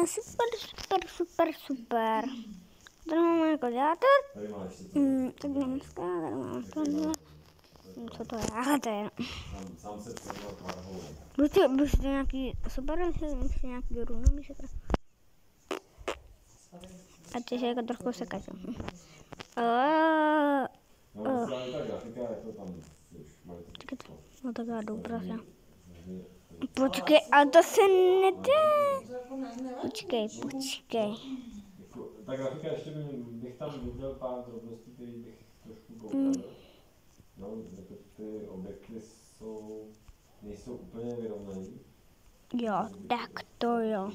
Super, super, super, super. Tady máme jako dělátor. Tak dneska, tady máme tohle. Co to je? Aha, to je. Buď to nějaký super, ještě nějaký runový sekra. A ty se jako trochu sekají. No tak já jdu prostě. Počkej, ale to se nedá. Počkej. Ta grafika ještě bych tam viděl pár drobností, který bych trošku koukal. No, jako ty objekty nejsou úplně vyrovnaný. Jo, tak to jo.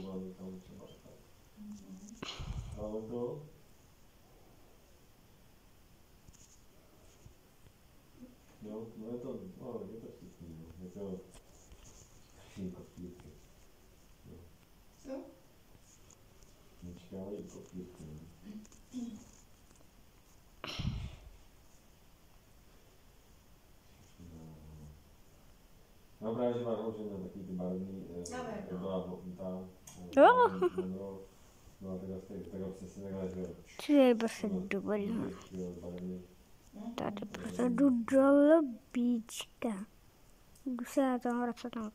Ale to... Jo, no je to vtipný, je to kopírky. Co? Nečkávají kopírky. No právě, že Varhol, že na takový ty barevný, no a takhle přesně takhle, že jo. To je prostě dobrý. Tady prostě jdu do lobíčka. Jdu se na to vracet tam.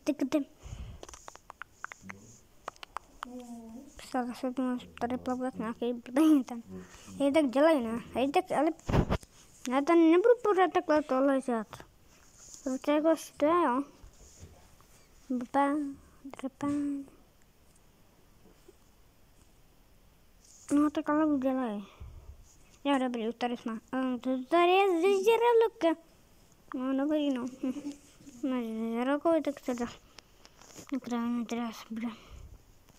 Tykate. Přestále se tady plavat nějaký blbý tam. Hej, tak dělej, ne? Hej, tak ale... Já tady nebudu pořád takhle to ležet. Protože jako to je, jo. Drpán. No tak ale udělej. Jo, dobrý, už tady jsme. Tady je žraloka. No, dobrý, no. No, žralokovi, tak se dá. Nakrávně teda bude.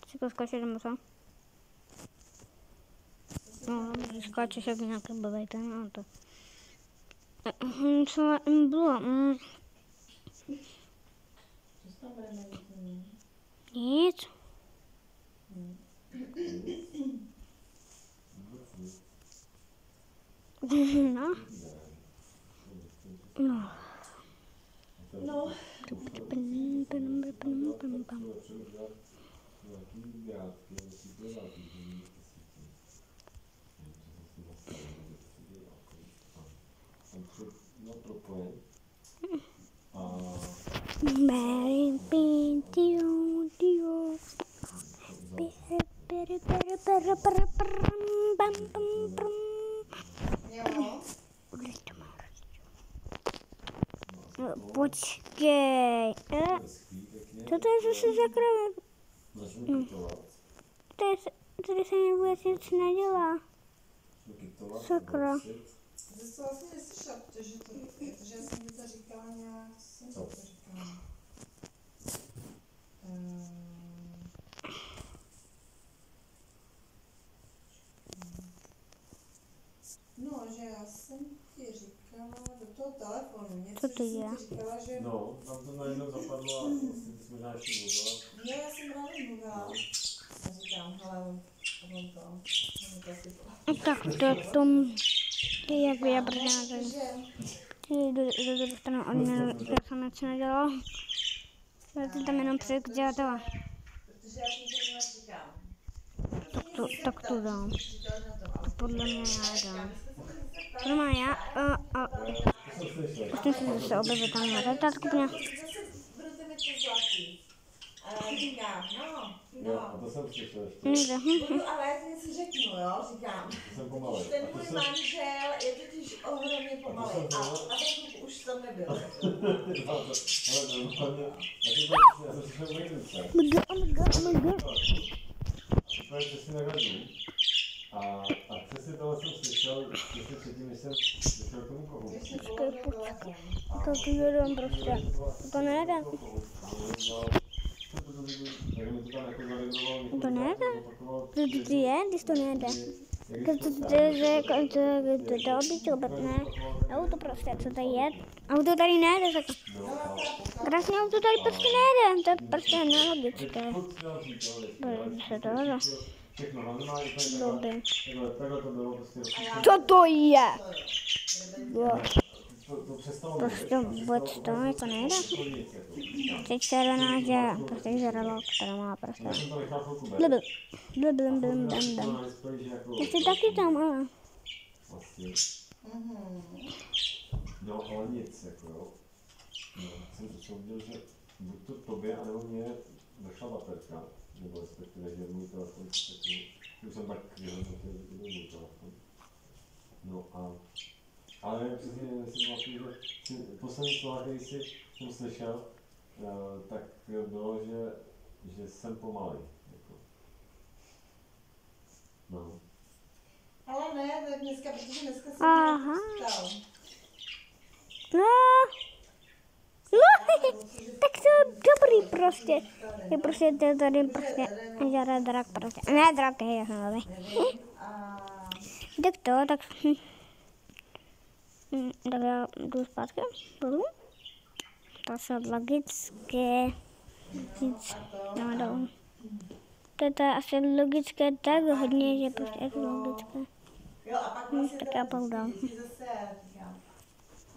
Si to skáčeš nebo co? No, dobrý, skáčeš jak nějaký blbej, to no to. Co bylo? Nic. No. Mary Pinto, Dio. Počkej. Co to je zase za kravě? Tady se mi vůbec nic nedělá. Sakra. Zase to vlastně neslyšela, protože já jsem to říkala nějak, No, že já jsem ti říkala do toho telefonu, něco, Co to je? Říkala, že... No, tam to najednou zapadlo a vlastně ty jsi možná ještě mluvila. No, já jsem ráno mluvila. A říkám, hele, on to asi Tak to tom je jak vyjabřená tady. Jdu do stranu od mě, já jsem něco nedělal. Já to tam jenom překdělatela. Protože já jsem to říkám. Tak to dám. Podle mě já dám. To má já a musím si zase objevit tam na začátku mě. Budete mi to zlatý. Říkám, no. A to jsem slyšel ještě. Budu, ale já ti něco řeknu, jo, říkám. To jsem pomalej. Ten můj manžel je totiž ohromně pomalej. A za chvilku už to nebyl. Ale normálně, já jsem slyšel nejvíce. To je přesně takhle jdu. A přesně tohle jsem slyšel, ještě předtím, než jsem došel k tomu kohu. To jedem prostě. To nejde. To nejde. To je, když to nejde. To obyčil, ne? Auto prostě, co to je? Auto tady nejde, tak. Krásně auto tady prostě nejde, to je prostě nelogické. Se to jde. Dobrý. Co to je? to přestalo Prostě vůbec to jako nejde. Teď červená, že prostě žralok, která má prostě. Já jsem to nechal chvilku Blbl. bez. Blbl. Já si taky tam, ale. Vlastně. Mhm. No, ale nic, jako jo. No, jsem to viděl, že buď to tobě, anebo mě došla baterka, nebo respektive, že můj telefon takový, už jsem tak vyhodnotil, že to byl můj telefon. No a, ale nevím přesně, jestli pamatuju, že poslední slova, který jsem slyšel, tak bylo, že jsem pomalej. Jako. No. Ale ne, tak dneska, protože dneska jsem Aha. ptal. No. Tak to je dobrý prostě. Je prostě to tady prostě žádá drak prostě. Ne drak, je jasný. A Tak to, tak. Tak já jdu zpátky. Dolů. To jsou logické. Nic. No, dolů. To je asi logické tak hodně, že prostě je to logické. jo, a pak vlastně tak teda já půjdu dál. si zase říkám,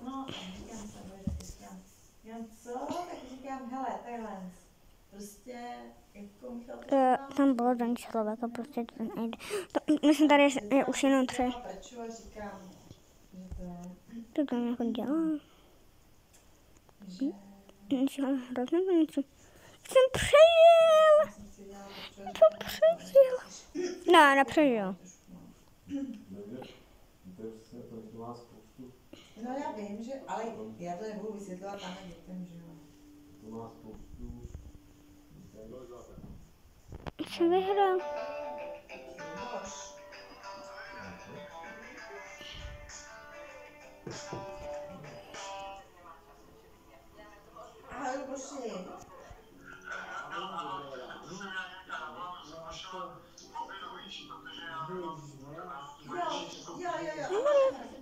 no, a říkám se, tak říkám, co? Tak říkám, hele, takhle, prostě, jako Michal to Tam bylo ten člověk a prostě to nejde. Myslím, tady je už jenom 3. Proč říkám, že to je, To tam jako dělá. že Něco hrozně to něco. Jsem přežil! jsem si dělala, To přežil. Ne, nepřežil. To má spoustu, no já vím, že, ale já to nebudu vysvětlovat tam dětem, že jo. to má spoustu. Jsem vyhrál. Ahoj, Luboši. Jo.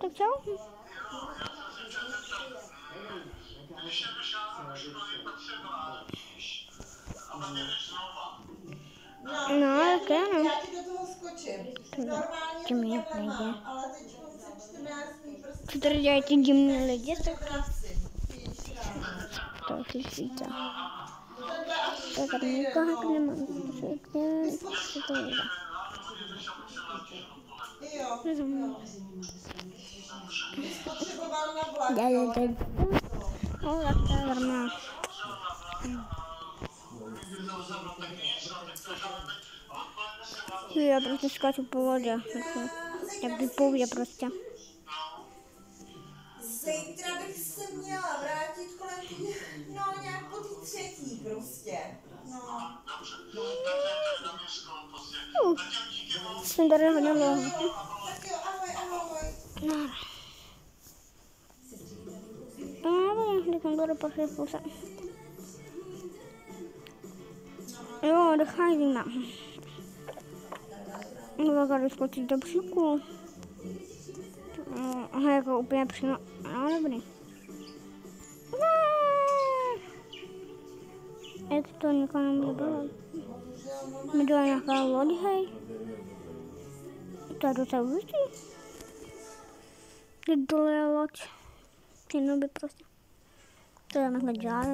Tak čau. No, tak ano. Já ti do toho skočím. Normálně Ty mě to takhle nejde. mám, ale teď se 14 dní prostě Co tady dělají ty divní lidi? Tak vracím. Víš, to si svíta. tenhle až To tady nikoho nemám. Co to je? jo. Spotřeboval na vlak, Já jo. teď. No, tak to je vrná. Já prostě skáču po vodě. Jak vypouje prostě. Zítra bych se měla vrátit kolem tý, no nějak po té 3. prostě. No. Jsem tady hodně dlouho. Tak jo, ahoj. No. No, když jsem tady pošli v puse. Jo, docházíme. Můžu tady skočit do bříku. Aha, jako úplně přímo. No, dobrý. Jak to nikoho nebylo? Mi dala nějaká loď, hej. To je docela úžasný. Ty dole je loď. Ty noby prostě. To je takhle dělá,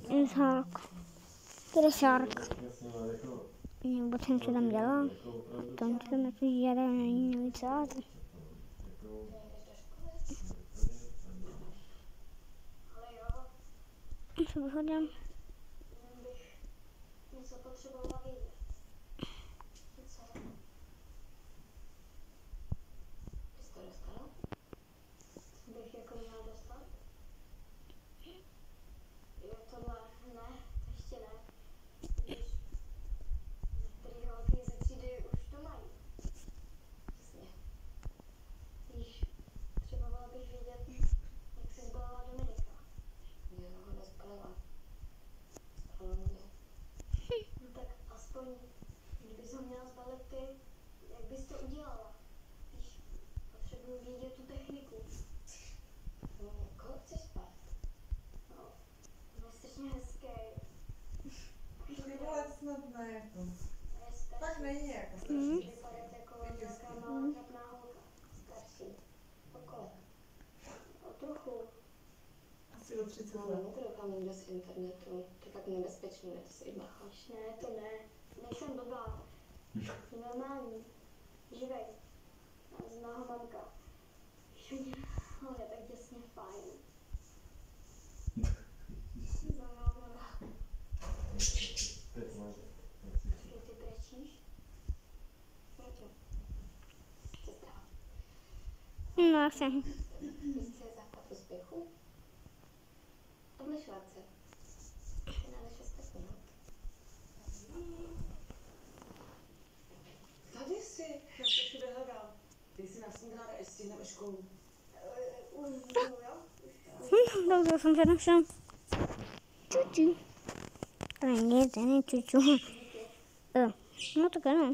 je sárk. To je sárk. Vůbec jsem co tam dělal. Tam co tam jako jede, není víc áte. Co vyhodím? Něco potřebovala vědět. Co? Ty jsi to dostala? Bych jako měla dostat? Jo, tohle ne, ještě ne. Když některý holky ze třídy už to mají. Přesně. Víš, potřebovala bych vědět, jak se zbalila Dominika. Jo, nezbalila. Zbalila mě. No tak aspoň, kdybys ho měla zbalit ty, jak bys to udělala? Víš, potřebuji vědět tu techniku. No, koho chceš spát? No, je strašně hezký. To by bylo snad ne, jako. Je starší. Tak není jako. Strašně vypadat jako nějaká malá trapná holka. Starší. O kolik? O trochu. Skoro 30 No, let. není to dokáme bez internetu. To je tak nebezpečný, ne, to si i bacha. Ne, to ne. Nejsem blbá. Jsem normální. Živej. A zná ho mamka. On je tak děsně fajn. Zajímavá. Teď máš. Ty brečíš? Proč? Jsi zdravá. No, já jsem. Víš, co je základ úspěchu? Odlišovat se. Než ostatní. Tady jsi, já se všude hledám. Ty jsi na snídaní a ještě stihneme školu. Už jdu, jo? Dobře jsem se našel. Čuču. Ale ne, to není čuču. No tak ano.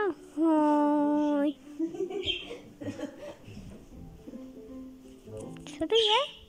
Ahoj. Co to je?